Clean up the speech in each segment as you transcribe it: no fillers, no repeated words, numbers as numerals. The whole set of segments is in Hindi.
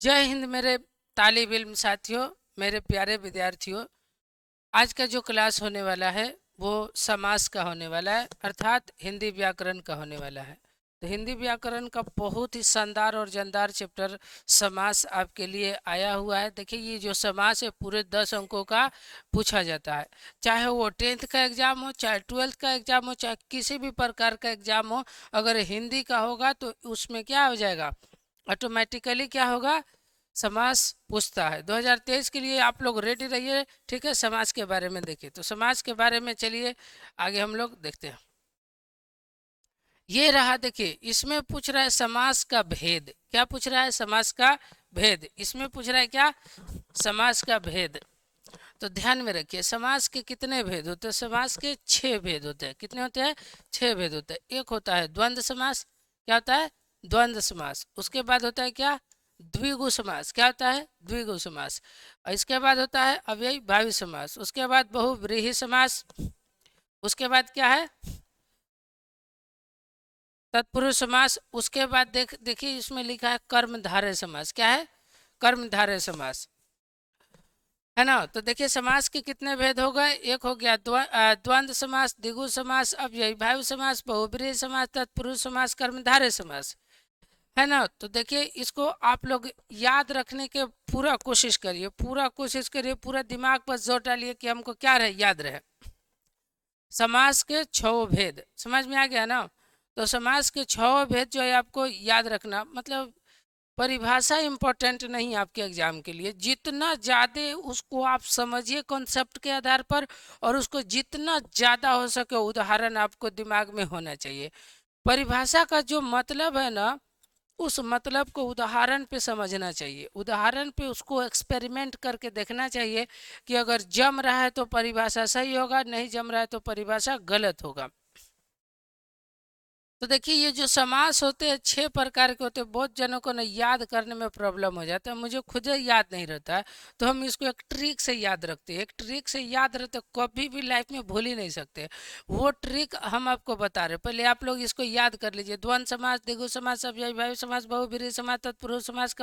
जय हिंद मेरे तालिब इल्म साथियों, मेरे प्यारे विद्यार्थियों। आज का जो क्लास होने वाला है वो समास का होने वाला है, अर्थात हिंदी व्याकरण का होने वाला है। तो हिंदी व्याकरण का बहुत ही शानदार और जानदार चैप्टर समास आपके लिए आया हुआ है। देखिए, ये जो समास है पूरे 10 अंकों का पूछा जाता है, चाहे वो 10th का एग्जाम हो, चाहे 12th का एग्जाम हो, चाहे किसी भी प्रकार का एग्जाम हो। अगर हिंदी का होगा तो उसमें क्या हो जाएगा, ऑटोमेटिकली क्या होगा, समास पूछता है। 2023 के लिए आप लोग रेडी रहिए, ठीक है। समाज के बारे में देखिए, तो समाज के बारे में चलिए आगे हम लोग देखते हैं। ये रहा, देखिए इसमें पूछ रहा है समास का भेद। क्या पूछ रहा है? समास का भेद। इसमें पूछ रहा है क्या? समास का भेद। तो ध्यान में रखिए, समास के कितने भेद होते हैं? समास के 6 भेद होते हैं। कितने होते हैं? 6 भेद होते हैं। एक होता है द्वंद्व समास। क्या होता है? द्वंद्व समास। उसके बाद होता है क्या? द्विगु समास। क्या होता है? द्विगु समास। और इसके बाद होता है अव्ययी भावी समास। उसके बाद बहुव्रीहि समास। उसके बाद क्या है? तत्पुरुष समास। उसके बाद देखिए इसमें लिखा है कर्मधारय समास। क्या है? कर्मधारय समास, है ना। तो देखिए समास के कितने भेद हो गए? एक हो गया द्वंद्व समास, द्विगु समास, अव्ययी भावी समास, बहुब्रीहि समास, तत्पुरुष समास, कर्मधारय समास, है ना। तो देखिए इसको आप लोग याद रखने के पूरा कोशिश करिए, पूरा कोशिश करिए, पूरा दिमाग पर जोर डालिए कि हमको क्या रहे, याद रहे। समास के 6 भेद समझ में आ गया ना। तो समास के 6 भेद जो है आपको याद रखना, मतलब परिभाषा इम्पोर्टेंट नहीं आपके एग्जाम के लिए। जितना ज़्यादा उसको आप समझिए कॉन्सेप्ट के आधार पर, और उसको जितना ज़्यादा हो सके उदाहरण आपको दिमाग में होना चाहिए। परिभाषा का जो मतलब है ना, उस मतलब को उदाहरण पे समझना चाहिए। उदाहरण पे उसको एक्सपेरिमेंट करके देखना चाहिए कि अगर जम रहा है तो परिभाषा सही होगा, नहीं जम रहा है तो परिभाषा गलत होगा। तो देखिए ये जो समास होते हैं 6 प्रकार के होते हैं। बहुत जनों को ना याद करने में प्रॉब्लम हो जाता है, मुझे खुद याद नहीं रहता है। तो हम इसको एक ट्रिक से याद रखते हैं, एक ट्रिक से याद रहते, कभी भी लाइफ में भूल ही नहीं सकते। वो ट्रिक हम आपको बता रहे। पहले आप लोग इसको याद कर लीजिए। द्वंद्व समास, द्विगु समास, अव्ययी भावी समास, बहुब्रीहि समास, तत्पुरुष समास,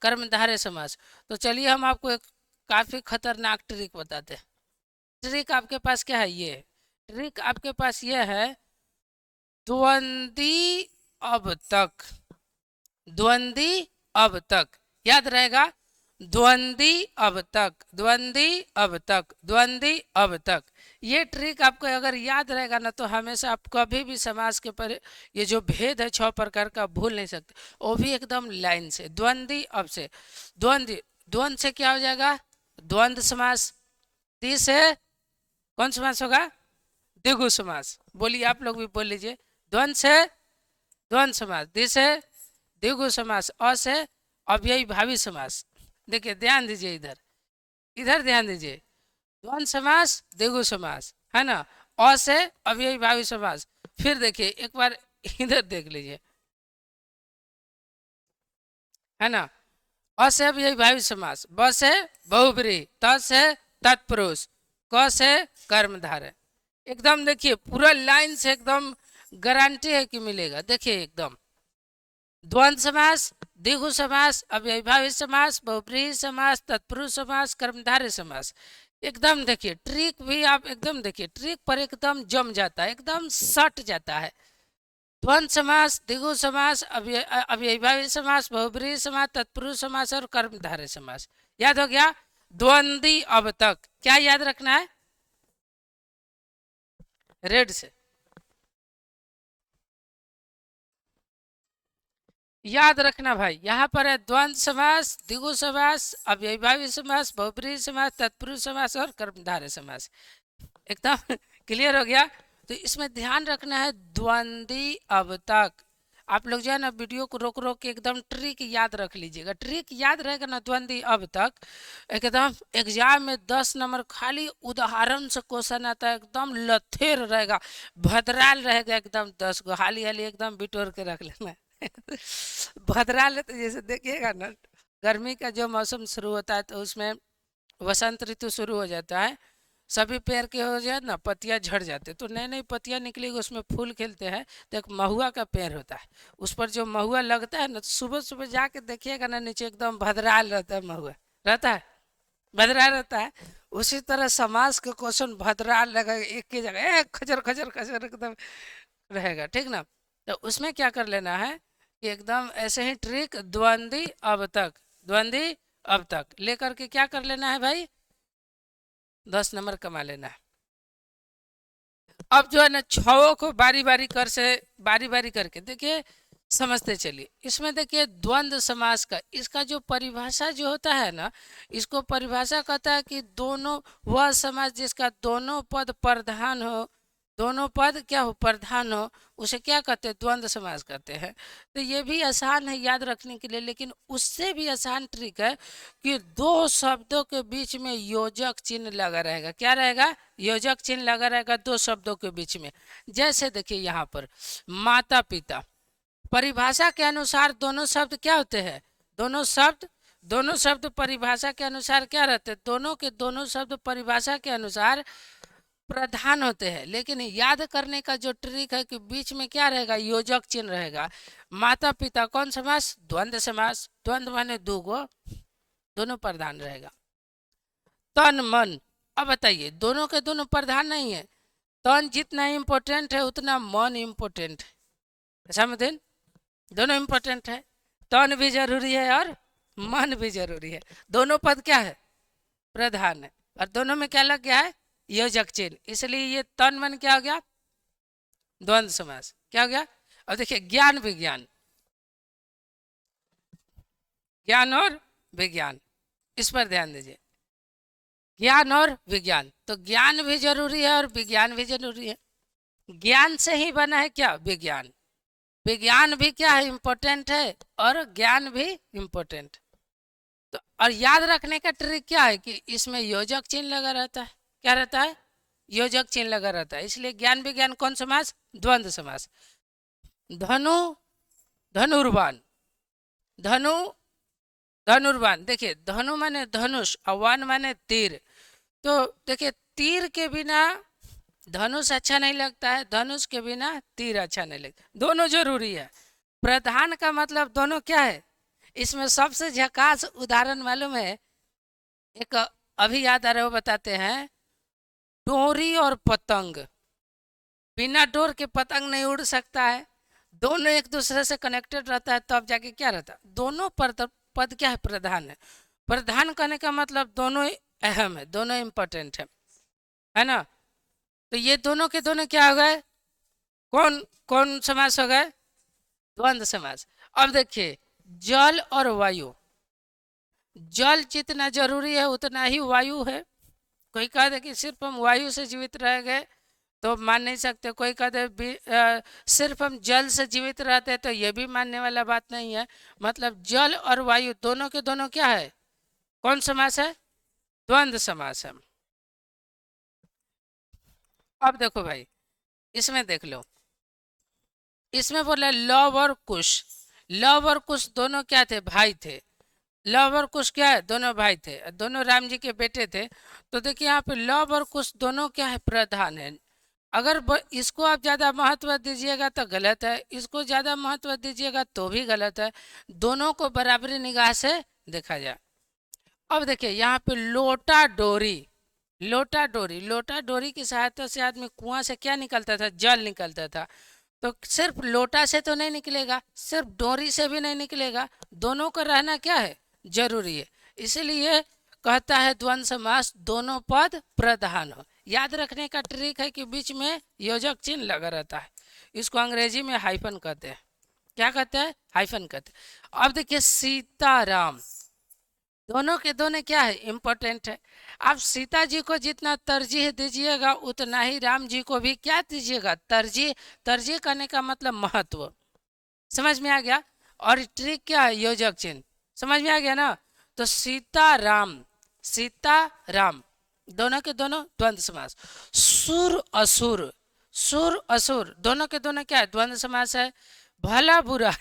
कर्मधारय समास। तो चलिए हम आपको एक काफी खतरनाक ट्रिक बताते हैं। ट्रिक आपके पास क्या है? ये ट्रिक आपके पास ये है, द्वंद्वी अब तक। द्वंद्वी अब तक याद रहेगा। द्वंद्वी अब तक, द्वंद्वी अब तक, द्वंद्वी अब तक। ये ट्रिक आपको अगर याद रहेगा ना, तो हमेशा आप कभी भी समास के पर ये जो भेद है 6 प्रकार का भूल नहीं सकते। वो भी एकदम लाइन से, द्वंद्वी अब से। द्वंद्वी, द्वंद्व से क्या हो जाएगा? द्वंद्व समास। ती से कौन समास होगा? द्विगु समास। बोलिए, आप लोग भी बोल लीजिए। द्वंद्व से द्वंद्व समास, द्वि से द्विगु समास, अ से अव्ययी भावी समास। देखिए ध्यान दीजिए, इधर इधर ध्यान दीजिए। द्वंद्व समास, द्विगु समास, है ना। अ से अव्ययी भावी समास। फिर देखिए एक बार इधर देख लीजिए, है ना। अ से अव्ययी भावी समास, ब से बहुब्रीहि, त से तत्पुरुष, क से कर्मधारय। एकदम देखिए पूरा लाइन से एकदम गारंटी है कि मिलेगा। देखिए एकदम द्वंद्व समास, द्विगु समास, अव्ययीभावी समास, बहुब्रीहि समास, तत्पुरुष समास, कर्मधारय समास। एकदम देखिए ट्रिक भी आप एकदम देखिए, ट्रिक पर एकदम जम जाता है, एकदम सट जाता है। द्वंद्व समास, द्विगु समास, अव्ययीभावी समास, बहुब्रीहि समास, तत्पुरुष समास और कर्मधारय समास। याद हो गया? द्वंद्वी अब तक क्या याद रखना है? रेड से याद रखना भाई। यहाँ पर है द्वंद्व समास, द्विगु समास, अव्ययीभावी समास, बहुब्रीहि समास, तत्पुरुष समास और कर्मधारय समास। एकदम क्लियर हो गया। तो इसमें ध्यान रखना है द्वंद्वी अब तक। आप लोग जो है ना वीडियो को रोक रोक के एकदम ट्रिक याद रख लीजिएगा। ट्रिक याद रहेगा ना द्वंद्वी अब तक, एकदम एग्जाम में 10 नंबर खाली उदाहरण से क्वेश्चन आता है, एकदम लथेर रहेगा, भद्राल रहेगा एकदम। 10 गो हाली हाली एकदम बिटोर के रख लेना। भद्राल तो जैसे देखिएगा ना, गर्मी का जो मौसम शुरू होता है तो उसमें वसंत ऋतु शुरू हो जाता है। सभी पेड़ के हो जाए ना पत्तियां झड़ जाते, तो नई नई पत्तियां निकलेगी, उसमें फूल खिलते हैं। तो एक महुआ का पेड़ होता है, उस पर जो महुआ लगता है ना, तो सुबह सुबह जाके देखिएगा ना, नीचे एकदम भदराल रहता है, महुआ रहता है, भदरा रहता है। उसी तरह समाज के क्वेश्चन भदराल लगा एक ही जगह, खजर खजर खजर एकदम रहेगा, ठीक ना। तो उसमें क्या कर लेना है कि एकदम ऐसे ही ट्रिक, द्वंद्वी अब तक, द्वंद्वी अब तक लेकर के क्या कर लेना है भाई, 10 नंबर कमा लेना है। अब जो है ना छवों को बारी बारी कर से बारी बारी करके देखिए, समझते चलिए। इसमें देखिए द्वंद्व समास का, इसका जो परिभाषा जो होता है ना, इसको परिभाषा कहता है कि दोनों, वह समास जिसका दोनों पद प्रधान हो, दोनों पद क्या हो, प्रधान हो, उसे क्या कहते हैं, द्वंद्व समास कहते हैं। तो ये भी आसान है याद रखने के लिए, लेकिन उससे भी आसान ट्रिक है कि दो शब्दों के बीच में योजक चिन्ह लगा रहेगा। क्या रहेगा, योजक चिन्ह लगा रहेगा दो शब्दों के बीच में। जैसे देखिए यहाँ पर माता पिता, परिभाषा के अनुसार दोनों शब्द क्या होते हैं, दोनों शब्द परिभाषा के अनुसार क्या रहते हैं, दोनों के दोनों शब्द परिभाषा के अनुसार प्रधान होते हैं। लेकिन याद करने का जो ट्रिक है कि बीच में क्या रहेगा, योजक चिन्ह रहेगा। माता पिता कौन समास, द्वंद्व समास, द्वंद्व माने दो गो, दोनों प्रधान रहेगा। तन मन, अब बताइए दोनों के दोनों प्रधान नहीं है, तन जितना इम्पोर्टेंट है उतना मन इम्पोर्टेंट है, समझे, दोनों इम्पोर्टेंट है, तन भी जरूरी है और मन भी जरूरी है। दोनों पद क्या है, प्रधान है, और दोनों में क्या लग गया है, योजक चिन्ह, इसलिए ये तन मन क्या हो गया, द्वंद्व समास। क्या हो गया, अब देखिए ज्ञान विज्ञान, ज्ञान और विज्ञान, इस पर ध्यान दीजिए, ज्ञान और विज्ञान, तो ज्ञान भी जरूरी है और विज्ञान भी जरूरी है। ज्ञान से ही बना है क्या, विज्ञान, विज्ञान भी क्या है, इम्पोर्टेंट है, और ज्ञान भी इम्पोर्टेंट। तो और याद रखने का ट्रिक क्या है कि इसमें योजक चिन्ह लगा रहता है, क्या रहता है, योजक चिन्ह लगा रहता है, इसलिए ज्ञान विज्ञान कौन समास, द्वंद्व समास। धनु, धनुर्वान, धनु, धनुर्वान, देखिए धनु माने धनुष और वान माने तीर। तो देखिए तीर के बिना धनुष अच्छा नहीं लगता है, धनुष के बिना तीर अच्छा नहीं लगता, दोनों जरूरी है। प्रधान का मतलब दोनों क्या है, इसमें सबसे झकास उदाहरण मालूम है, एक अभी याद आ रहा है, वो बताते हैं, डोरी और पतंग, बिना डोर के पतंग नहीं उड़ सकता है, दोनों एक दूसरे से कनेक्टेड रहता है, तब जाके क्या रहता है, दोनों पद क्या है, प्रधान है। प्रधान कहने का मतलब दोनों अहम है, दोनों इम्पोर्टेंट है ना। तो ये दोनों के दोनों क्या हो गए, कौन कौन समास हो गए, द्वंद्व समास। अब देखिए जल और वायु, जल जितना जरूरी है उतना ही वायु है। कोई कह दे कि सिर्फ हम वायु से जीवित रह गए तो मान नहीं सकते, कोई कह दे सिर्फ हम जल से जीवित रहते हैं, तो ये भी मानने वाला बात नहीं है। मतलब जल और वायु दोनों के दोनों क्या है, कौन समास है, द्वंद्व समास है। अब देखो भाई, इसमें देख लो, इसमें बोला लव और कुश, लव और कुश दोनों क्या थे, भाई थे। लव और कुश क्या है, दोनों भाई थे, दोनों राम जी के बेटे थे। तो देखिए यहाँ पे लव और कुश दोनों क्या है, प्रधान है। अगर इसको आप ज़्यादा महत्व दीजिएगा तो गलत है, इसको ज़्यादा महत्व दीजिएगा तो भी गलत है, दोनों को बराबरी निगाह से देखा जाए। अब देखिए यहाँ पे लोटा डोरी, लोटा डोरी, लोटा डोरी की सहायता से आदमी कुआं से क्या निकलता था, जल निकलता था। तो सिर्फ लोटा से तो नहीं निकलेगा, सिर्फ डोरी से भी नहीं निकलेगा, दोनों का रहना क्या है, जरूरी है। इसीलिए कहता है द्वंद्व समास दोनों पद प्रधान हो। याद रखने का ट्रिक है कि बीच में योजक चिन्ह लगा रहता है, इसको अंग्रेजी में हाइफन कहते हैं। क्या कहते हैं, हाइफन कहते हैं। अब देखिए सीताराम, दोनों के दोनों क्या है, इम्पोर्टेंट है। आप सीता जी को जितना तरजीह दीजिएगा उतना ही राम जी को भी क्या दीजिएगा, तरजीह। तरजीह करने का मतलब महत्व, समझ में आ गया। और ट्रिक क्या है, योजक चिन्ह, समझ में आ गया ना। तो सीता राम, सीता राम दोनों के दोनों द्वंद्व समास। सुर असुर, सुर असुर दोनों के दोनों क्या है, द्वंद्व समास है। भला बुरा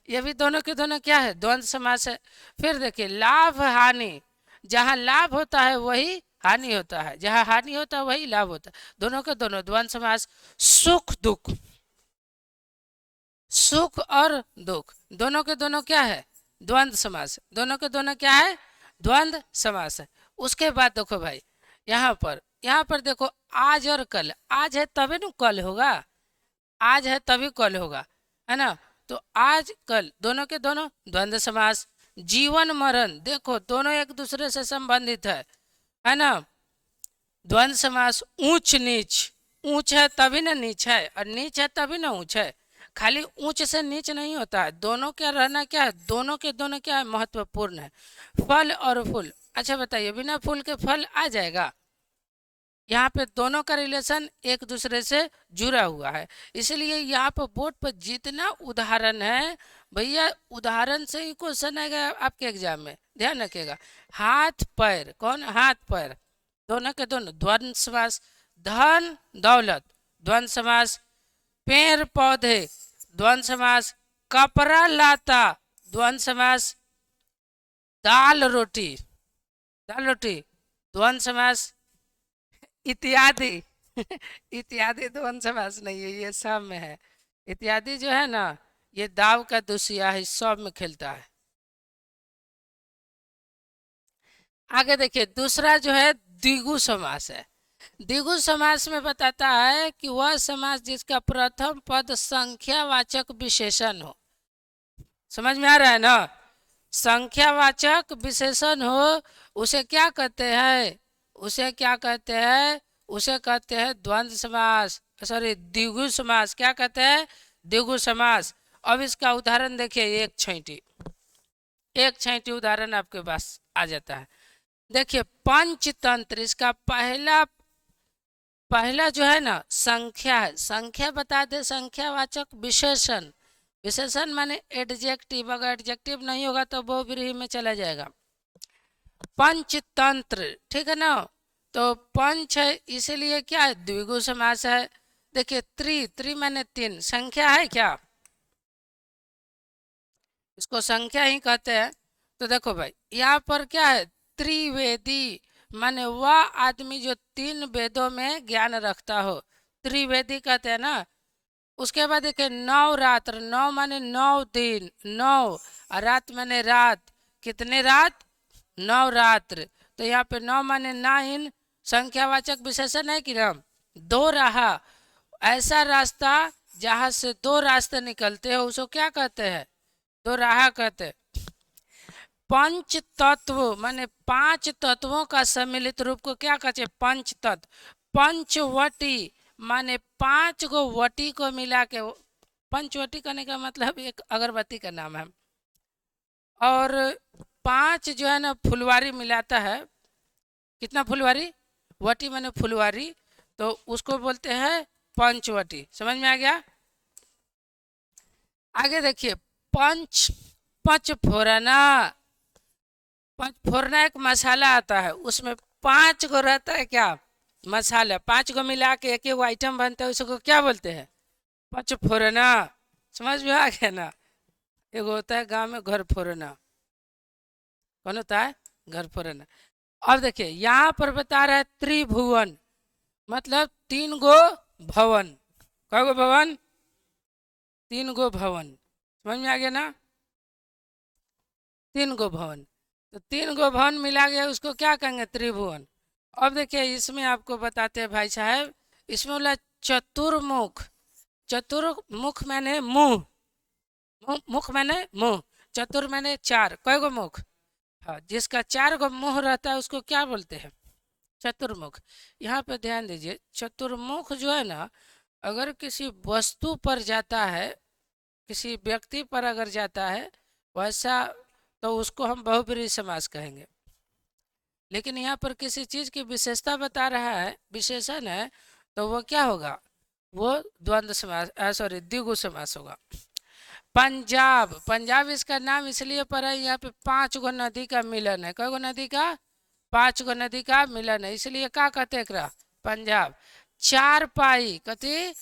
ये भी दोनों के दोनों क्या है, द्वंद्व समास है। फिर देखिए लाभ हानि, जहाँ लाभ होता है वही हानि होता है, जहाँ हानि होता है वही लाभ होता है। दोनों के दोनों द्वंद्व समास। सुख दुख, सुख और दुख दोनों के दोनों क्या है? द्वंद्व समास। दोनों के दोनों क्या है? द्वंद्व समास है। उसके बाद देखो भाई, यहाँ पर देखो, आज और कल, आज है तभी न कल होगा, आज है तभी कल होगा, है ना। तो आज कल दोनों के दोनों द्वंद्व समास। जीवन मरण देखो दोनों एक दूसरे से संबंधित है ना। द्वंद्व समास। ऊंच नीच, ऊंच है तभी ना नीच है, और नीच है तभी ना ऊंच है। खाली ऊंच से नीच नहीं होता है, दोनों क्या रहना क्या है, दोनों के दोनों क्या है, महत्वपूर्ण है। फल और फूल, अच्छा बताइए, बिना फूल के फल आ जाएगा? यहाँ पे दोनों का रिलेशन एक दूसरे से जुड़ा हुआ है। इसलिए यहाँ पर बोर्ड पर जितना उदाहरण है भैया, उदाहरण से ही क्वेश्चन आएगा आपके एग्जाम में, ध्यान रखिएगा। हाथ पैर, कौन? हाथ पैर, दोनों के दोनों द्वंद्व समास। धन दौलत द्वंद्व समास। पेड़ पौधे द्वंद्व समास। कपड़ा लाता द्वंद्व समास। दाल रोटी, दाल रोटी द्वंद्व समास। इत्यादि इत्यादि द्वंद्व समास नहीं है, ये सब में है। इत्यादि जो है ना, ये दाव का दूसरा है, सब में खेलता है। आगे देखिए, दूसरा जो है द्विगु समास है। द्विगु समास में बताता है कि वह समास जिसका प्रथम पद संख्यावाचक विशेषण हो। समझ में आ रहा है ना? संख्यावाचक विशेषण हो, उसे क्या कहते हैं? उसे क्या कहते हैं? उसे कहते हैं द्वंद्व समास, सॉरी द्विगु समास। क्या कहते हैं? द्विगु समास। अब इसका उदाहरण देखिए, एक छैंटी उदाहरण आपके पास आ जाता है। देखिए, पंचतंत्र, इसका पहला पहला जो है ना संख्या है, संख्या बता दे, संख्यावाचक विशेषण। विशेषण माने एडजेक्टिव, अगर एडजेक्टिव नहीं होगा तो बहुव्रीहि में चला जाएगा। पंचतंत्र, ठीक है ना। तो पंच है, इसीलिए क्या है? द्विगु समास है। देखिए, त्रि माने तीन, संख्या है क्या? इसको संख्या ही कहते हैं। तो देखो भाई, यहाँ पर क्या है? त्रिवेदी माने वह आदमी जो तीन वेदों में ज्ञान रखता हो, त्रिवेदी कहते हैं ना। उसके बाद देखिए, नवरात्र, नौ माने 9 दिन, नौ, और रात माने रात। कितने रात? नवरात्र। तो यहाँ पे नौ माने 9, संख्यावाचक विशेषण है कि ना। दो राह, ऐसा रास्ता जहाँ से दो रास्ते निकलते हो उसको क्या कहते हैं? दो राह कहते हैं। पंच तत्व माने 5 तत्वों का सम्मिलित रूप को क्या कहते हैं? पंच तत्व। पंचवटी माने 5 गो वटी को मिला के, पंचवटी करने का मतलब एक अगरबत्ती का नाम है। और 5 जो है ना फुलवारी मिलाता है। कितना फुलवारी? वटी माने फुलवारी, तो उसको बोलते हैं पंचवटी। समझ में आ गया? आगे देखिए, पंच फोरना। पंच फोरना एक मसाला आता है, उसमें 5 गो रहता है क्या? मसाला। 5 गो मिला के एक एक आइटम बनता है, उसको क्या बोलते हैं? पंच फोरना। समझ में आ गया ना? एक होता है गांव में घर फोरना। कौन होता है? घर फोरना। अब देखिए, यहाँ पर बता रहा है त्रिभुवन, मतलब 3 गो भवन। कै गो भवन? 3 गो भवन। समझ में आ गया ना? 3 गो भवन, तो 3 गो भवन मिला गया, उसको क्या कहेंगे? त्रिभुवन। अब देखिए, इसमें आपको बताते हैं भाई साहब, इसमें बोला चतुर्मुख। चतुर्मुख मैंने मुंह, मुख मैंने मुंह, चतुर मैंने 4, कै गो मुख? हाँ, जिसका 4 गो मुंह रहता है उसको क्या बोलते हैं? चतुर्मुख। यहाँ पे ध्यान दीजिए, चतुर्मुख जो है ना, अगर किसी वस्तु पर जाता है, किसी व्यक्ति पर अगर जाता है वैसा, तो उसको हम बहुब्रीहि समास कहेंगे। लेकिन यहाँ पर किसी चीज़ की विशेषता बता रहा है, विशेषण है, तो वो क्या होगा? वो द्वंद्व समास, सॉरी द्विगु समास होगा। पंजाब, पंजाब इसका नाम इसलिए पड़ा है, यहाँ पे 5 गो नदी का मिलन है। कै गो नदी का? 5 गो नदी का मिलन है, इसलिए क्या कहते हैं? पंजाब। चार पाई कथी?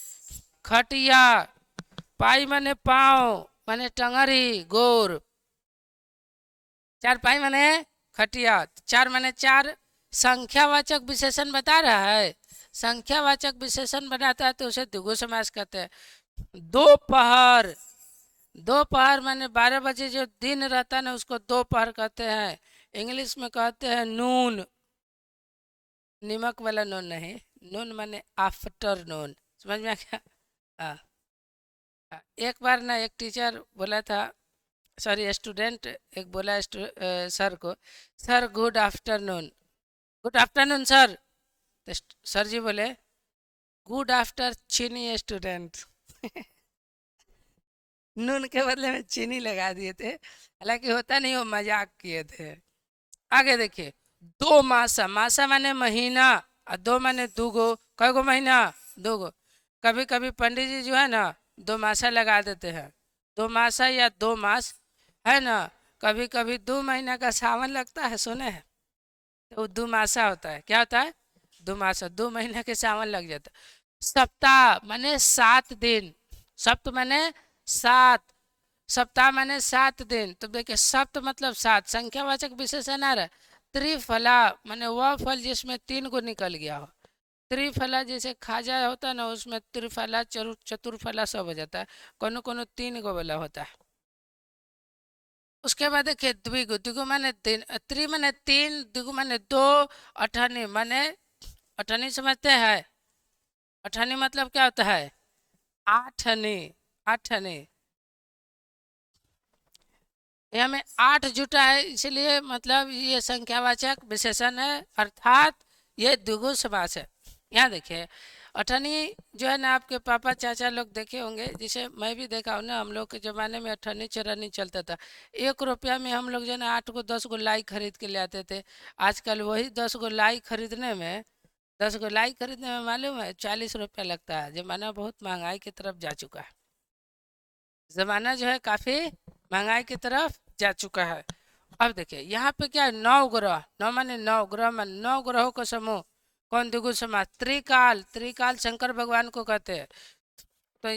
खटिया। पाई माने पाँव, माने टंगरी गोर। चार पाई माने खटिया। 4 माने 4, संख्यावाचक विशेषण बता रहा है, संख्यावाचक विशेषण बनाता है तो उसे द्विगु समास कहते हैं। दोपहर, दोपहर माने 12 बजे जो दिन रहता है ना उसको दोपहर कहते हैं। इंग्लिश में कहते हैं नून, नमक वाला नून नहीं, नून माने आफ्टरनून, समझ में आ गया। हाँ। एक बार ना एक टीचर बोला था, सॉरी स्टूडेंट एक बोला सर को, sir good afternoon, good afternoon sir. तो सर जी बोले गुड आफ्टर चीनी स्टूडेंट। नून के बदले में चीनी लगा दिए थे, हालांकि होता नहीं, वो मजाक किए थे। आगे देखिए, दो मासा, मासा माने महीना, और दो माने दूगो, कई गो महीना, दूगो। कभी कभी पंडित जी जो है ना दो मासा लगा देते हैं, दो मासा या दो मास, है ना। कभी कभी 2 महीना का सावन लगता है, सुने हैं, तो वो 2 मासा होता है। क्या होता है? 2 मासा, 2 महीना के सावन लग जाता है। सप्ताह माने 7 दिन, सप्त माने 7, सप्ताह माने 7 दिन। तो देखिए सप्त मतलब 7, संख्यावाचक विशेषण आ रहा है। त्रिफला माने वह फल जिसमें 3 गो निकल गया हो। त्रिफला जैसे खाजा होता है ना, उसमें त्रिफला चतुर्फला सब हो जाता है, कोनो कोनो 3 गो वाला होता है। उसके बाद देखिए द्विगु, द्विगु माने 3, त्रि माने 3, द्विगु माने 2, अठनी माने, अठनी समझते हैं? अठनी मतलब क्या होता है? आठनी, आठनी। यहाँ में 8 जुटा है, इसलिए मतलब ये संख्यावाचक विशेषण है, अर्थात ये द्विगु समास है। यहाँ देखिए अठनी जो है ना, आपके पापा चाचा लोग देखे होंगे, जिसे मैं भी देखा हूँ ना, हम लोग के ज़माने में अठनी चरनी चलता था। 1 रुपया में हम लोग जो है ना 8 गो 10 गो लाई खरीद के ले आते थे। आजकल वही 10 गो लाई खरीदने में, 10 गो लाई खरीदने में मालूम है 40 रुपया लगता है। ज़माना बहुत महंगाई की तरफ जा चुका है, ज़माना जो है काफ़ी महंगाई की तरफ जा चुका है। अब देखिए यहाँ पे क्या है, 9 ग्रह, 9 माने 9, ग्रह माने 9 ग्रहों का समूह, कौन? द्विगु समास। त्रिकाल, त्रिकाल शंकर भगवान को कहते हैं। तो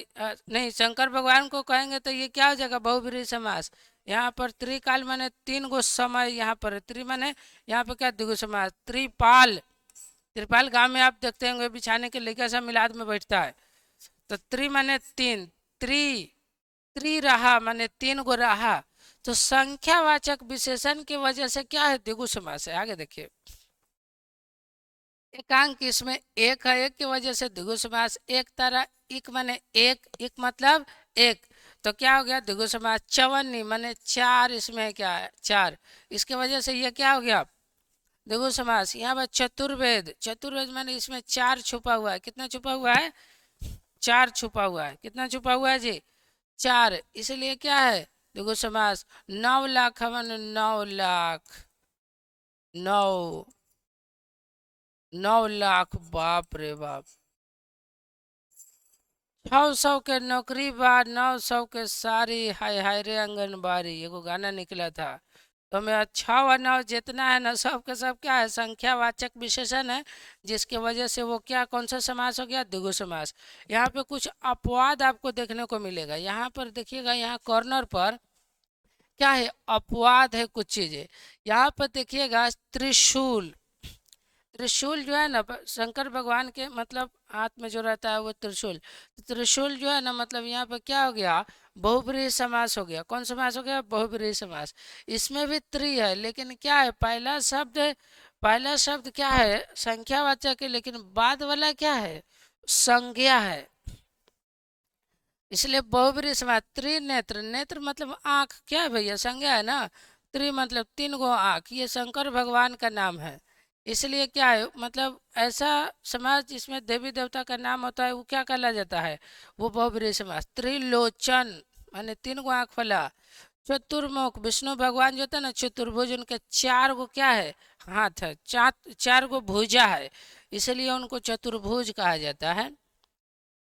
नहीं, शंकर भगवान को कहेंगे तो ये क्या हो जाएगा? बहुब्रीहि समास। यहाँ पर त्रिकाल माने 3 गो समय, यहाँ पर त्रि माने यहाँ पे क्या? द्विगु समास। त्रिपाल, त्रिपाल गांव में आप देखते होंगे बिछाने के लेकर सब मिलाद में बैठता है। तो त्रि माने 3, त्रि, त्रि रहा माने 3 गो रहा। तो संख्यावाचक विशेषण की वजह से क्या है? द्विगु समास है। आगे देखिए, एकांक इसमें एक है, एक की वजह से द्विगु समास। एक तरह इक माने एक, इक मतलब एक, तो क्या हो गया? द्विगु समास। चवन्नी माने 4, इसमें क्या है? 4, इसके वजह से ये क्या हो गया? द्विगु समास। यहाँ पर चतुर्वेद, चतुर्वेद माने इसमें 4 छुपा हुआ है। कितना छुपा हुआ है? 4 छुपा हुआ है। कितना छुपा हुआ है जी? 4, इसलिए क्या है? द्विगु समास। 9 लाख माने 9 लाख, 9, 9 लाख, बाप रे बाप। 600 के नौकरी बा, 900 के सारी, हाय हाय रे आंगनबाड़ी, एगो गाना निकला था। तो मैं 6 और 9 जितना है ना, सब के सब क्या है? संख्यावाचक विशेषण है, जिसके वजह से वो क्या, कौन सा समास हो गया? द्विगु समास। यहाँ पे कुछ अपवाद आपको देखने को मिलेगा। यहाँ पर देखिएगा, यहाँ कॉर्नर पर क्या है? अपवाद है कुछ चीजें। यहाँ पर देखिएगा त्रिशूल, त्रिशूल जो है ना शंकर भगवान के मतलब हाथ में जो रहता है वो त्रिशूल। तो त्रिशूल जो है ना मतलब यहाँ पर क्या हो गया? बहुब्रीहि समास हो गया। कौन समास हो गया? बहुब्रीहि समास। इसमें भी त्रि है, लेकिन क्या है? पहला शब्द क्या है? संख्यावाचक है, लेकिन बाद वाला क्या है? संज्ञा है, इसलिए बहुब्रीहि समास। त्रिनेत्र, नेत्र मतलब आंख, क्या है भैया? संज्ञा है ना। त्रि मतलब 3 गो आंख, ये शंकर भगवान का नाम है। इसलिए क्या है मतलब ऐसा समाज जिसमें देवी देवता का नाम होता है वो क्या कहला जाता है? वो बहुब्रीहि समास। त्रिलोचन माने 3 गो आंख वाला। चतुर्मुख, विष्णु भगवान जो होता है ना चतुर्भुज, उनके 4 गो क्या है? हाथ है। 4 गो भुजा है, इसलिए उनको चतुर्भुज कहा जाता है।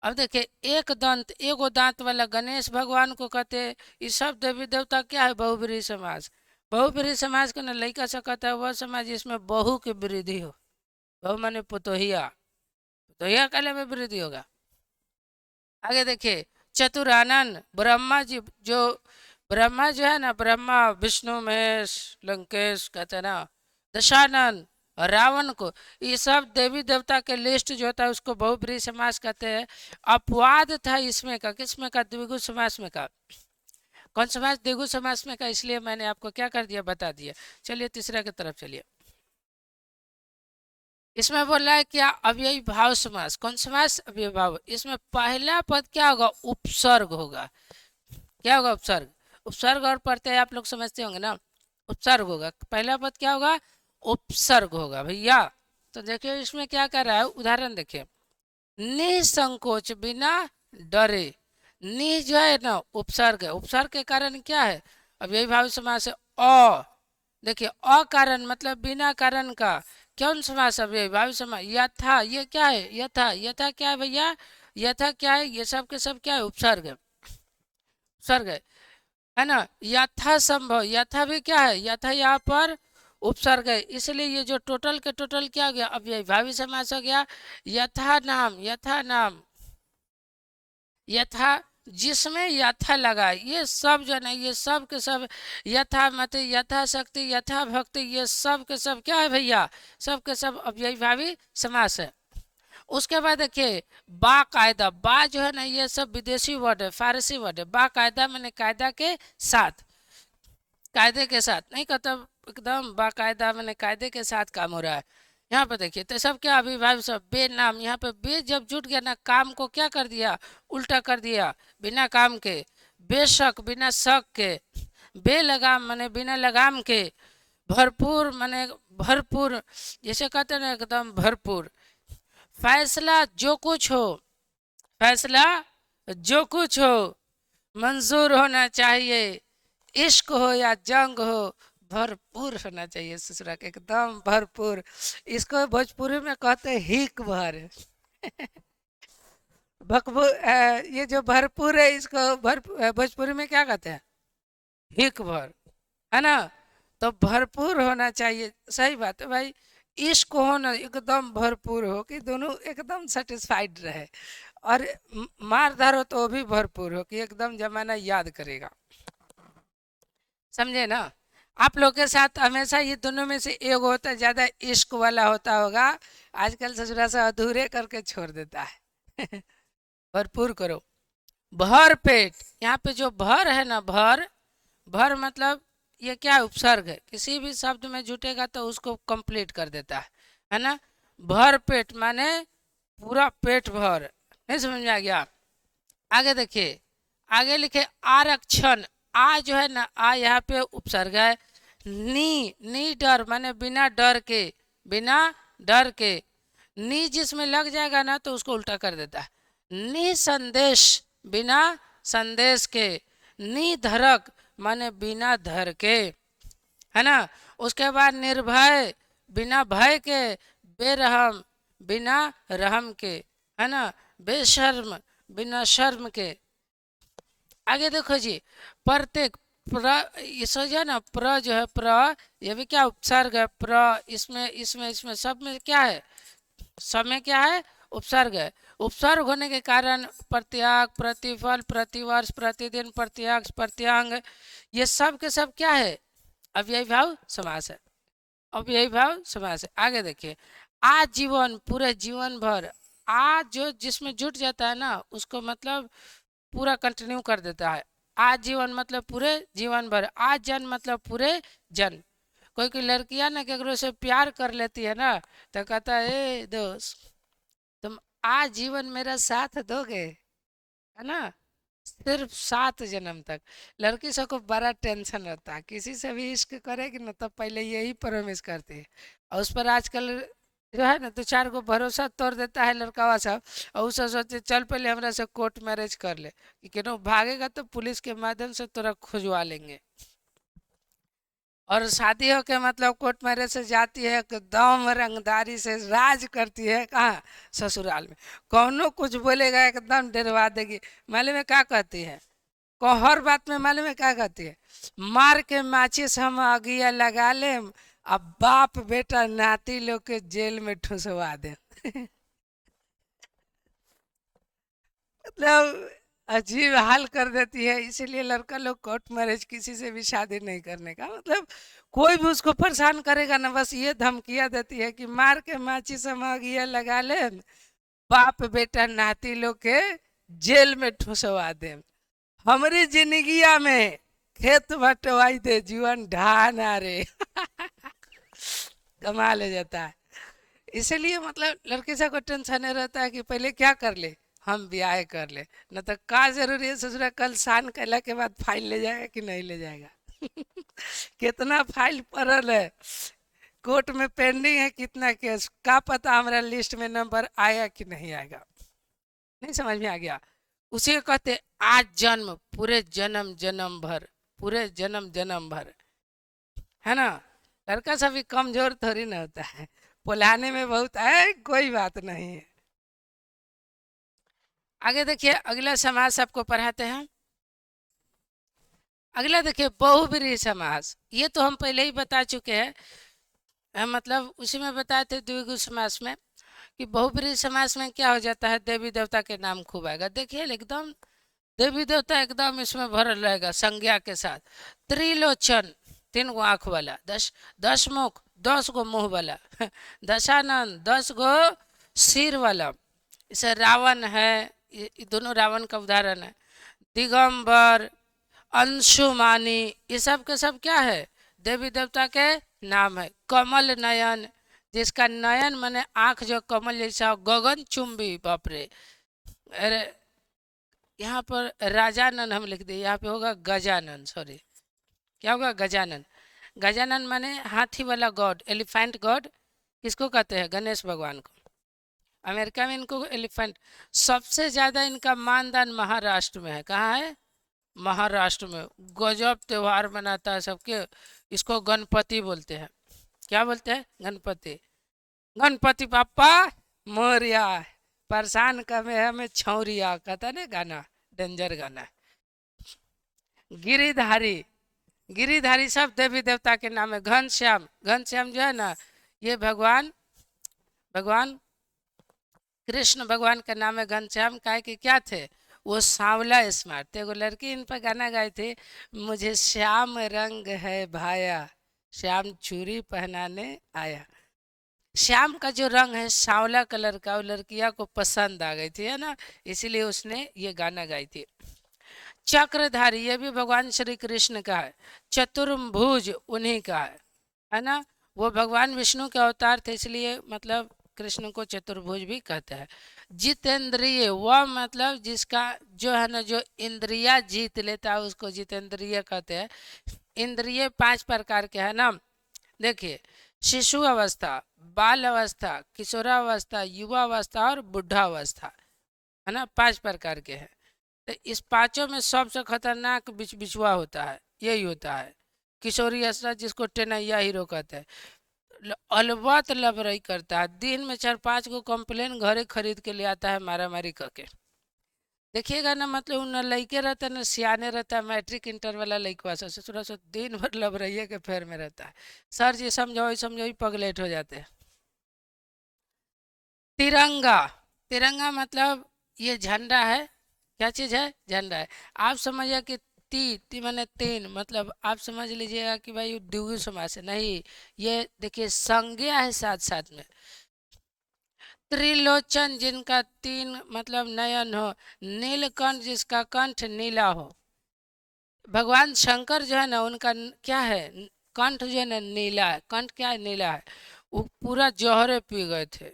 अब देखिए एक दंत, एगो दांत वाला गणेश भगवान को कहते हैं। ये सब देवी देवता क्या है? बहुब्रीहि समास। बहुब्रीहि समास का ना लड़का से कहता है वह समाज जिसमें बहू की वृद्धि हो। बहू माने पुतोहिया, पुतोहिया काले में वृद्धि होगा। आगे देखिए चतुरानन, ब्रह्मा जी जो, ब्रह्मा जो है ना, ब्रह्मा विष्णु महेश लंकेश कहते हैं ना। दशानन, रावण को। ये सब देवी देवता के लिस्ट जो होता है उसको बहुब्रीहि समास कहते हैं। अपवाद था इसमें का, किसमें का, द्विगु समास में का। कौन समास? द्विगु समास में का, इसलिए मैंने आपको क्या कर दिया, बता दिया। चलिए तीसरा की तरफ चलिए। इसमें बोल रहा है क्या, अव्ययी भाव समास। कौन समास? अव्ययी भाव। इसमें पहला पद क्या होगा, उपसर्ग होगा। क्या होगा? उपसर्ग। उपसर्ग और प्रत्यय आप लोग समझते होंगे ना, उपसर्ग होगा। पहला पद क्या होगा, उपसर्ग होगा भैया। तो देखिए इसमें क्या कर रहा है, उदाहरण देखिए। निसंकोच, बिना डरे। नि जो है ना उपसर्ग है, उपसर्ग के कारण क्या है, अब यही भाव समास है। अ देखिए, अकारण मतलब बिना कारण का। कौन समास? अब यही भाव समास। यथा, ये क्या है, यथा। यथा क्या है भैया, यथा क्या है, ये सब के सब क्या है, उपसर्ग है। उपसर्ग है ना। यथा संभव, यथा भी क्या है, यथा यहाँ पर उपसर्ग है। इसलिए ये जो टोटल के टोटल क्या हो गया, अब ये भावी समास हो गया। यथा नाम, यथा नाम, यथा जिसमें यथा लगा, ये सब जो है ना, ये सब के सब, यथा मति, यथा शक्ति, यथा भक्ति, ये सब के सब क्या है भैया, सब के सब अव्ययी भावी समास है। उसके बाद देखिए, बाकायदा, बा जो है ना ये सब विदेशी वर्ड है, फारसी वर्ड है। बाकायदा मैंने कायदा के साथ, कायदे के साथ नहीं कहता, एकदम बाकायदा मैंने कायदे के साथ काम हो रहा है। यहाँ पे देखिए तो सब क्या, अभिभाव सब बेनाम। यहाँ पे बे जब जुट गया ना, काम को क्या कर दिया, उल्टा कर दिया, बिना काम के। बेशक, बिना शक के। बेलगाम माने बिना लगाम के। भरपूर माने भरपूर, जैसे कहते हैं ना एकदम भरपूर। फैसला जो कुछ हो, फैसला जो कुछ हो मंजूर होना चाहिए। इश्क हो या जंग हो, भरपूर होना चाहिए ससुरा के, एकदम भरपूर। इसको भोजपुरी में कहते हैं हिक भर। ये जो भरपूर है, इसको भोजपुरी में क्या कहते हैं, हिक भर, है ना। तो भरपूर होना चाहिए, सही बात है भाई। इश्क हो ना एकदम भरपूर हो, कि दोनों एकदम सेटिस्फाइड रहे। और मार धार हो तो भी भरपूर हो, कि एकदम जमाना याद करेगा। समझे ना। आप लोग के साथ हमेशा ये दोनों में से एक होता, ज्यादा इश्क वाला होता होगा। आजकल ससुरा से अधूरे करके छोड़ देता है। भरपूर करो। भर पेट, यहाँ पे जो भर है ना, भर, भर मतलब ये क्या है, उपसर्ग है। किसी भी शब्द में जुटेगा तो उसको कंप्लीट कर देता है ना। भर पेट माने पूरा पेट भर। नहीं समझ में आ गया। आगे देखिए, आगे लिखे आरक्षण। आ जो है ना, आ यहाँ पे उपसर्ग है। नी डर माने बिना डर के, बिना डर के। नी जिसमें लग जाएगा ना तो उसको उल्टा कर देता है। नी संदेश, बिना संदेश के। नी धरक माने बिना धर के, है ना। उसके बाद निर्भय, बिना भय के। बेरहम, बिना रहम के, है ना। बेशर्म, बिना शर्म के। आगे देखो जी, प्रत्येक, प्र, इसे जो है ना, प्र जो है, प्र ये भी क्या उपसर्ग है। प्र इसमें इसमें इसमें सब में क्या है, सब में क्या है, उपसर्ग है। उपसर्ग होने के कारण प्रत्याग, प्रतिफल, प्रतिवर्ष, प्रतिदिन, प्रत्याग, प्रत्यांग, ये सब के सब क्या है, अव्ययी भाव समास है। अव्ययी भाव समास है। आगे देखिए, आजीवन, पूरे जीवन भर। आज जो जिसमें जुट जाता है ना, उसको मतलब पूरा कंटिन्यू कर देता है। आजीवन मतलब पूरे जीवन भर। आज जन मतलब पूरे जन। कोई कोई लड़कियां ना केकरो से प्यार कर लेती है ना, तो कहता है, ए दोस्त, तुम आजीवन मेरा साथ दोगे, है ना। सिर्फ 7 जन्म तक। लड़की सबको बड़ा टेंशन रहता है, किसी से भी इश्क करेगी ना तो पहले यही प्रॉमिस करती है। और उस पर आजकल जो है ना, तो 4 गो भरोसा तोड़ देता है लड़कावा सब। और उस सोचते चल पहले हमरा से कोर्ट मैरिज कर ले, कि केनो भागेगा तो पुलिस के माध्यम से तोरा खुजवा लेंगे। और शादी हो के मतलब कोर्ट मैरिज से जाती है, एकदम रंगदारी से राज करती है। कहाँ? ससुराल में। कौनो कुछ बोलेगा एकदम डरवा देगी। मालूम है क्या कहती है, को हर बात में मालूम है क्या कहती है, मार के माचिस हम अगिया लगा ले, अब बाप बेटा नाती लोग के जेल में ठुसवा दे। मतलब अजीब हाल कर देती है। इसीलिए लड़का लोग कोर्ट मैरिज, किसी से भी शादी नहीं करने का मतलब, कोई भी उसको परेशान करेगा ना, बस ये धमकियां देती है कि मार के माचिस हम आगिया लगा ले, बाप बेटा नाती लोग के जेल में ठुसवा दे। हमारी जिंदगिया में खेत बटवाई दे, जीवन ढाना रे। कमाल हो जाता है। इसलिए मतलब लड़के से को टेंशन नहीं रहता है कि पहले क्या कर ले, हम ब्याह कर ले, न तो का जरूरी है ससुरा कल शान कैला के बाद फाइल ले जाएगा कि नहीं ले जाएगा। कितना फाइल पड़ल है, कोर्ट में पेंडिंग है, कितना केस का पता हमारा लिस्ट में नंबर आया कि नहीं आएगा। नहीं समझ में आ गया। उसी को कहते आज जन्म पूरे जन्म जन्म भर, पूरे जन्म जन्म भर, है ना। लड़का सब भी कमजोर थोड़ी ना होता है, पुलाने में बहुत है, कोई बात नहीं है। आगे देखिए अगला समास आपको पढ़ाते हैं। अगला देखिए बहुब्रीहि समास। ये तो हम पहले ही बता चुके हैं, मतलब उसी में बताए थे द्विगु समास में कि बहुब्रीहि समास में क्या हो जाता है, देवी देवता के नाम खूब आएगा। देखिए एकदम देवी देवता एकदम इसमें भरल रहेगा संज्ञा के साथ। त्रिलोचन 3 गो आँख वाला, दस मुख 10 गो मुंह वाला, दशानन 10 गो सिर वाला, इसे रावण है, ये दोनों रावण का उदाहरण है। दिगंबर, अंशुमानी, ये सब के सब क्या है, देवी देवता के नाम है। कमल नयन, जिसका नयन माने आंख जो कमल जैसा, गगन चुंबी, बाप रे। अरे यहाँ पर राजानन हम लिख दिए, यहाँ पे होगा गजानन, सॉरी क्या होगा, गजानन। गजानन माने हाथी वाला गॉड, एलिफेंट गॉड। किसको कहते हैं, गणेश भगवान को। अमेरिका में इनको एलिफेंट। सबसे ज़्यादा इनका मानदान महाराष्ट्र में है। कहाँ है, महाराष्ट्र में। गजब त्योहार मनाता है सबके। इसको गणपति बोलते हैं। क्या बोलते हैं, गणपति। गणपति पापा मोरिया, परेशान कमे हमें छौरिया, कहता है ना गाना, डेंजर गाना। गिरिधारी, गिरिधारी सब देवी देवता के नाम है। घनश्याम, घनश्याम जो है ना, ये भगवान भगवान कृष्ण भगवान का नाम है घनश्याम। का है कि क्या थे, वो सांवला स्मार्ट थे। एगो लड़की इन पर गाना गाई थी, मुझे श्याम रंग है भाया, श्याम चूड़ी पहनाने आया। श्याम का जो रंग है सांवला कलर का, वो लड़किया को पसंद आ गई थी, है ना, इसीलिए उसने ये गाना गाई थी। चक्रधारी, ये भी भगवान श्री कृष्ण का है। चतुर्भुज उन्हीं का है ना। वो भगवान विष्णु के अवतार थे, इसलिए मतलब कृष्ण को चतुर्भुज भी कहते हैं। जितेंद्रिय, वह मतलब जिसका जो है ना, जो इंद्रिया जीत लेता है उसको जितेंद्रिय कहते हैं। इंद्रिय 5 प्रकार के है ना। देखिए शिशु अवस्था, बाल अवस्था, किशोरावस्था, युवा अवस्था और बुढ़ा अवस्था, है ना, 5 प्रकार के हैं। तो इस पांचों में सबसे खतरनाक बिचुआ होता है, यही होता है किशोरी अवस्था, जिसको टेनैया हीरो कहते हैं। अलबत लबरई करता है, दिन में 4-5 को कंप्लेन घरे खरीद के ले आता है, मारा मारी करके। देखिएगा ना, मतलब उन लड़के रहता है ना, सियाने रहता है, मैट्रिक इंटर वाला लड़का से ससुरा से दिन भर लबरइये के फेर में रहता है। सर जी समझो समझो पगलेट हो जाते हैं। तिरंगा, तिरंगा मतलब ये झंडा है। क्या चीज़ है, झंडा है। आप समझिए कि ती माने 3, मतलब आप समझ लीजिएगा कि भाई द्विगु समास है, नहीं। ये देखिए संज्ञा है साथ साथ में। त्रिलोचन, जिनका 3 मतलब नयन हो। नीलकंठ, जिसका कंठ नीला हो। भगवान शंकर जो है ना, उनका क्या है, कंठ जो है ना नीला है। कंठ क्या है, नीला है। वो पूरा जहरे पी गए थे,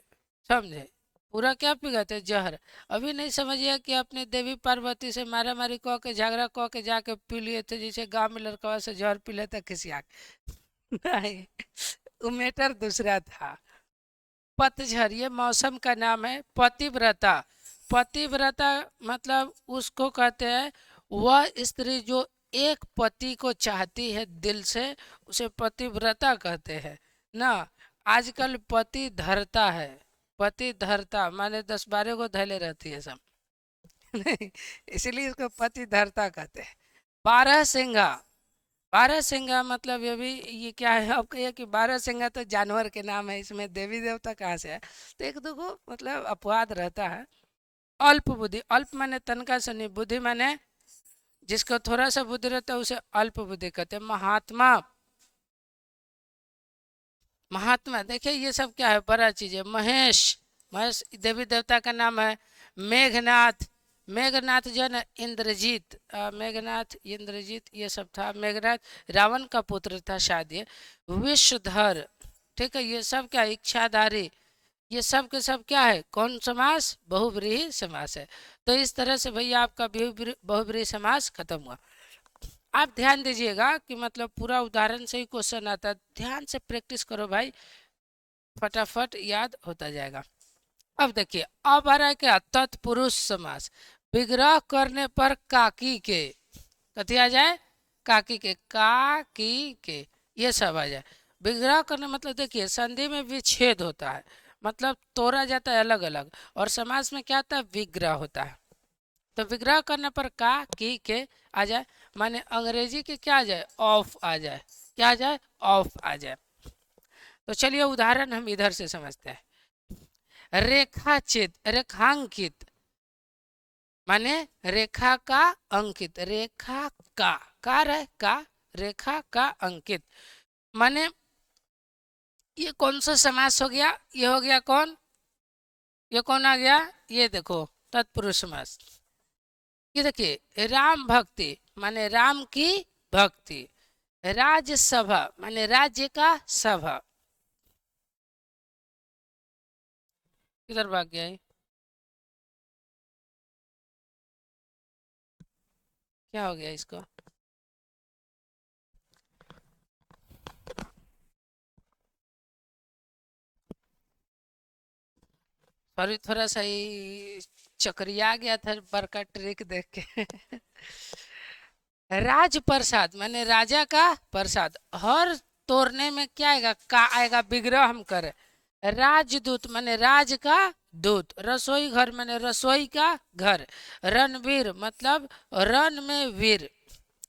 समझे, पूरा क्या पी गए थे, जहर। अभी नहीं समझिए कि अपने देवी पार्वती से मारा मारी कह के, झगड़ा कह के जाके पी लिए थे, जैसे गांव में लड़का से जहर पी लेता खिसिया के। नहीं, वो मैटर दूसरा था। पतझड़, ये मौसम का नाम है। पतिव्रता, पतिव्रता मतलब उसको कहते हैं वह स्त्री जो एक पति को चाहती है दिल से, उसे पतिव्रता कहते हैं ना। आजकल पति धरता है, पति धरता माने 10-12 को धैले रहती है सब। नहीं, इसीलिए इसको पति धरता कहते हैं। 12 सिंघा, 12 सिंघा मतलब ये क्या है, अब कहिए कि 12 सिंघा तो जानवर के नाम है, इसमें देवी देवता कहाँ से है। तो एक दो को मतलब अपवाद रहता है। अल्प बुद्धि, अल्प माने तनका से नहीं, बुद्धि माने जिसको थोड़ा सा बुद्धि रहता है उसे अल्प बुद्धि कहते हैं। महात्मा, महात्मा, देखिए ये सब क्या है, बड़ा चीज है। महेश, महेश देवी देवता का नाम है। मेघनाथ, मेघनाथ जो है ना इंद्रजीत, मेघनाथ इंद्रजीत ये सब था। मेघनाथ रावण का पुत्र था शायद ये। विषधर, ठीक है, ये सब क्या है? इच्छाधारी, ये सब के सब क्या है? कौन समास? बहुब्रीहि समास है। तो इस तरह से भैया आपका बहुब्रीहि समास खत्म हुआ। आप ध्यान दीजिएगा कि मतलब पूरा उदाहरण से ही क्वेश्चन आता है, ध्यान से प्रैक्टिस करो भाई, फटाफट याद होता जाएगा। अब देखिए, अब आ रहा है क्या? तत्पुरुष समास। विग्रह करने पर काकी के, कथी आ जाए? काकी के, काकी के, ये सब आ जाए। विग्रह करने मतलब देखिए संधि में विच्छेद होता है, मतलब तोड़ा जाता है अलग अलग, और समास में क्या होता है? विग्रह होता है। तो विग्रह करने पर का की के आ जाए, माने अंग्रेजी के क्या आ जाए? ऑफ आ जाए। क्या आ जाए? ऑफ आ जाए। तो चलिए उदाहरण हम इधर से समझते हैं। रेखाचित, रेखांकित, माने रेखा का अंकित, रेखा का रहे का, रेखा का अंकित, माने ये कौन सा समास हो गया? ये हो गया कौन? ये कौन आ गया? ये देखो तत्पुरुष समास। ये देखिए राम भक्ति, माने राम की भक्ति। राज्यसभा माने राज्य का सभा। किधर भाग गया ये? क्या हो गया इसको? सॉरी, थोड़ा सा ही चकरिया गया था बड़का ट्रिक देख के। राज प्रसाद माने राजा का प्रसाद। हर तोड़ने में क्या आएगा? का आएगा, विग्रह हम करें। राजदूत माने राज का दूत। रसोई घर माने रसोई का घर। रणवीर मतलब रण में वीर,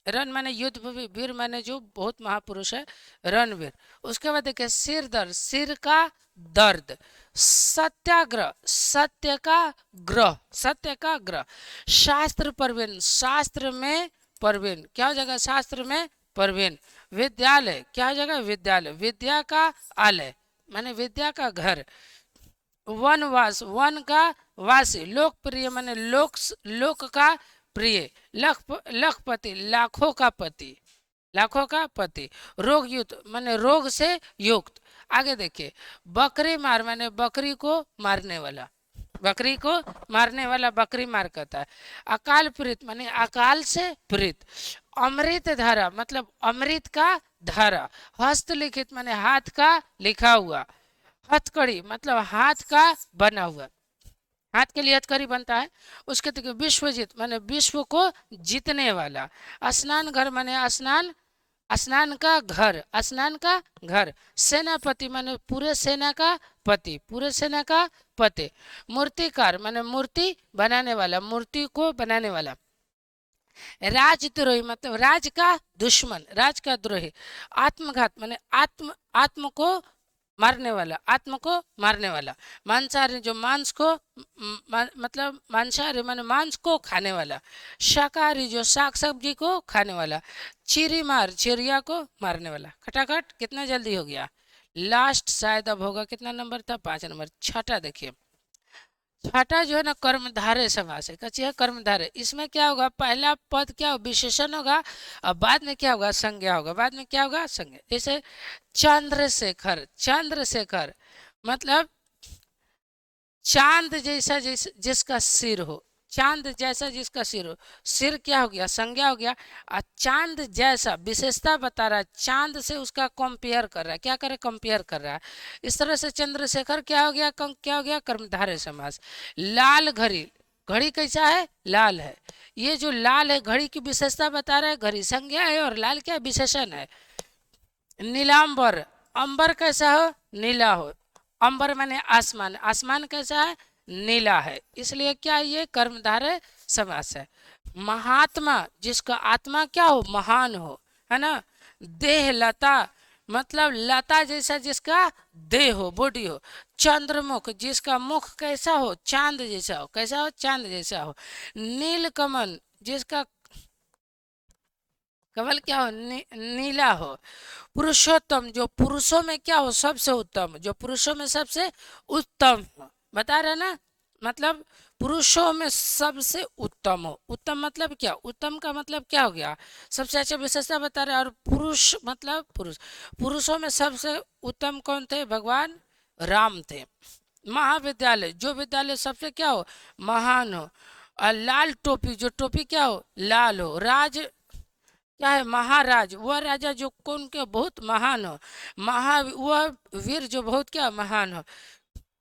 रण माने युद्ध, वीर माने जो बहुत महापुरुष है, रणवीर। उसके बाद देखिए सिर दर्द, सिर का दर्द। सत्याग्रह, सत्य का ग्रह, सत्य का ग्रह। शास्त्र प्रवीण, शास्त्र में प्रवीण, क्या हो जाएगा? शास्त्र में प्रवीण। विद्यालय, क्या हो जाएगा? विद्यालय, विद्या का आलय माने विद्या का घर। वनवास, वन का वासी। लोकप्रिय माने लोक, लोक का प्रिय। लखपति, लाखों का पति, लाखों का पति। रोग युक्त माने रोग से युक्त। आगे देखिए, बकरी मार माने बकरी को मारने वाला, बकरी को मारने वाला बकरी मार कहता है। अकाल प्रीत माने अकाल से प्रीत। अमृत धारा मतलब अमृत का धारा। हस्तलिखित माने हाथ का लिखा हुआ। हथकड़ी मतलब हाथ का बना हुआ, हाथ के लिए हथकड़ी बनता है। उसके तक विश्वजीत माने विश्व को जीतने वाला। स्नान घर माने स्नान, स्नान का घर, स्नान का घर। सेनापति माने पूरे सेना का पति, पूरे सेना का पति। मूर्तिकार माने मूर्ति बनाने वाला, मूर्ति को बनाने वाला। राजद्रोही मतलब राज का दुश्मन, राज का द्रोही। आत्मघात माने आत्म, आत्म को मारने वाला, आत्म को मारने वाला। मांसाहारी जो मांस को मतलब मांसाहारी माने मांस को खाने वाला। शाकाहारी जो साग सब्जी को खाने वाला। चिरी मार, चिड़िया को मारने वाला। खटाखट कितना जल्दी हो गया? लास्ट शायद अब होगा, कितना नंबर था? 5 नंबर। छठा देखिए, छठा जो है ना कर्मधारय समास है। कच्ची है कर्मधारय। इसमें क्या होगा? पहला पद क्या होगा? विशेषण होगा, और बाद में क्या होगा? संज्ञा होगा। बाद में क्या होगा? संज्ञा। जैसे चंद्रशेखर, चंद्रशेखर मतलब चांद जैसा, जिसका सिर हो, चांद जैसा जिसका सिर हो। सिर क्या हो गया? संज्ञा हो गया। और चांद जैसा विशेषता बता रहा है, चांद से उसका कंपेयर कर रहा है। क्या करे? कंपेयर कर रहा है। इस तरह से चंद्रशेखर क्या हो गया? क्या हो गया? कर्मधारय समास। लाल घड़ी, घड़ी कैसा है? लाल है। ये जो लाल है घड़ी की विशेषता बता रहा है, घड़ी संज्ञा है, और लाल क्या विशेषण है। नीलांबर, अंबर कैसा हो? नीला हो। अंबर माने आसमान, आसमान कैसा है? नीला है। इसलिए क्या ये कर्मधारय समास है। महात्मा जिसका आत्मा क्या हो? महान हो, है ना। देह लता मतलब लता जैसा जिसका देह हो, बॉडी हो। चंद्रमुख जिसका मुख कैसा हो? चांद जैसा हो। कैसा हो? चांद जैसा हो। नीलकमल जिसका कमल क्या हो, नीला हो। पुरुषोत्तम, जो पुरुषों में क्या हो, सबसे उत्तम, जो पुरुषों में सबसे उत्तम हो। बता रहे ना, मतलब पुरुषों में सबसे उत्तम हो। उत्तम मतलब क्या, उत्तम का मतलब क्या हो गया, सबसे अच्छा विशेषता बता रहे हैं। और पुरुष मतलब पुरुष, पुरुषों में सबसे उत्तम कौन थे, भगवान राम थे। महाविद्यालय, जो विद्यालय सबसे क्या हो, महान हो। और लाल टोपी, जो टोपी क्या हो, लाल हो। राज क्या है, महाराज, वह राजा जो कौन के बहुत महान हो। वह वीर जो बहुत क्या महान हो।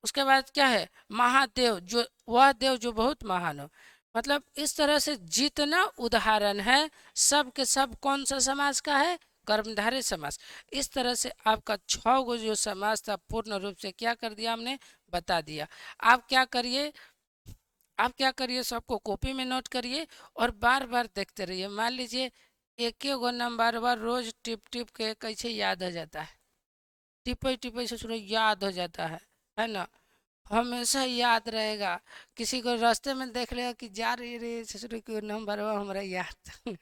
उसके बाद क्या है, महादेव, जो वह देव जो बहुत महान हो। मतलब इस तरह से जितना उदाहरण है, सब के सब कौन सा समास का है, कर्मधारय समास। इस तरह से आपका 6 गो जो समास था पूर्ण रूप से क्या कर दिया हमने, बता दिया। आप क्या करिए, आप क्या करिए, सबको कॉपी में नोट करिए और बार बार देखते रहिए। मान लीजिए एक ही गो नंबर बार रोज टिप टिप के कैसे याद हो जाता है, टिपे टिपे से शुरू याद हो जाता है ना, हमेशा याद रहेगा। किसी को रास्ते में देख लेगा कि जा रही रे ससुर की नंबर वो हमारा याद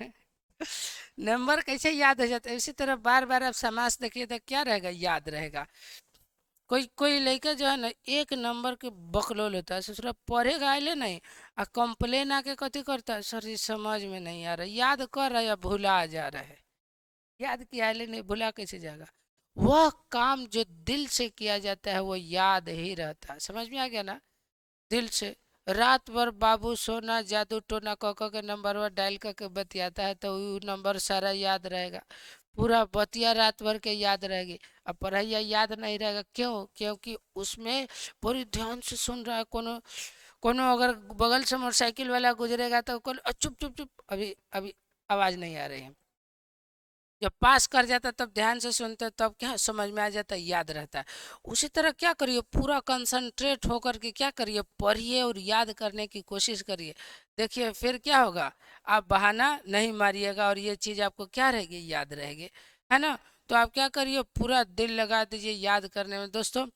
नंबर कैसे याद हो जाता है, इसी तरह बार बार आप समास देखिए तो क्या रहेगा, याद रहेगा। कोई कोई लड़का जो है ना एक नंबर के बकलोल होता है, ससुरा पढ़ेगा आइले नहीं, आ कंप्लेन आके कथी करता है, सर ये समझ में नहीं आ रहा, याद कर रहा है या भुला जा रहा है। याद किया आइले नहीं, भुला कैसे जाएगा। वह काम जो दिल से किया जाता है वो याद ही रहता है। समझ में आ गया ना, दिल से। रात भर बाबू सोना जादू टोना कह के नंबर वर डायल करके बतियाता है तो वो नंबर सारा याद रहेगा, पूरा बतिया रात भर के याद रहेगी। अब पढ़ाइया याद नहीं रहेगा, क्यों, क्योंकि उसमें पूरी ध्यान से सुन रहा है। कोनो कोनो अगर बगल से मोटरसाइकिल वाला गुजरेगा तो चुप चुप चुप, अभी अभी आवाज नहीं आ रही है। जब पास कर जाता तब ध्यान से सुनते, तब क्या समझ में आ जाता, याद रहता है। उसी तरह क्या करिए, पूरा कंसंट्रेट होकर के क्या करिए, पढ़िए और याद करने की कोशिश करिए। देखिए फिर क्या होगा, आप बहाना नहीं मारिएगा और ये चीज़ आपको क्या रहेगी, याद रहेगी, है ना। तो आप क्या करिए, पूरा दिल लगा दीजिए याद करने में। दोस्तों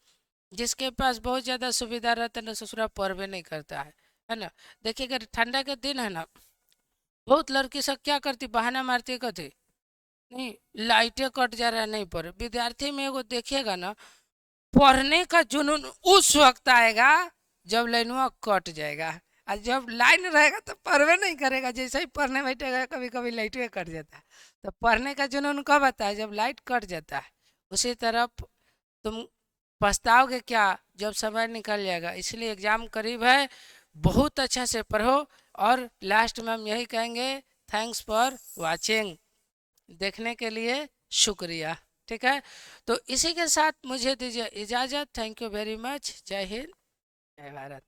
जिसके पास बहुत ज़्यादा सुविधा रहता है ना, ससुरा पढ़ भी नहीं करता है ना। देखिए अगर ठंडा के दिन है ना, बहुत लड़की सब क्या करती, बहाना मारती है, कहती नहीं लाइटें कट जा रहा है नहीं पढ़। विद्यार्थी में एगो देखिएगा ना, पढ़ने का जुनून उस वक्त आएगा जब लाइनवा कट जाएगा, और जब लाइन रहेगा तो पढ़वे नहीं करेगा। जैसे ही पढ़ने बैठेगा कभी कभी लाइट कट जाता है, तो पढ़ने का जुनून कब आता है, जब लाइट कट जाता है। उसी तरह तुम पछताओगे क्या, जब समय निकल जाएगा। इसलिए एग्जाम करीब है, बहुत अच्छा से पढ़ो। और लास्ट में हम यही कहेंगे, थैंक्स फॉर वाचिंग, देखने के लिए शुक्रिया। ठीक है, तो इसी के साथ मुझे दीजिए इजाज़त। Thank you very much. जय हिंद, जय भारत।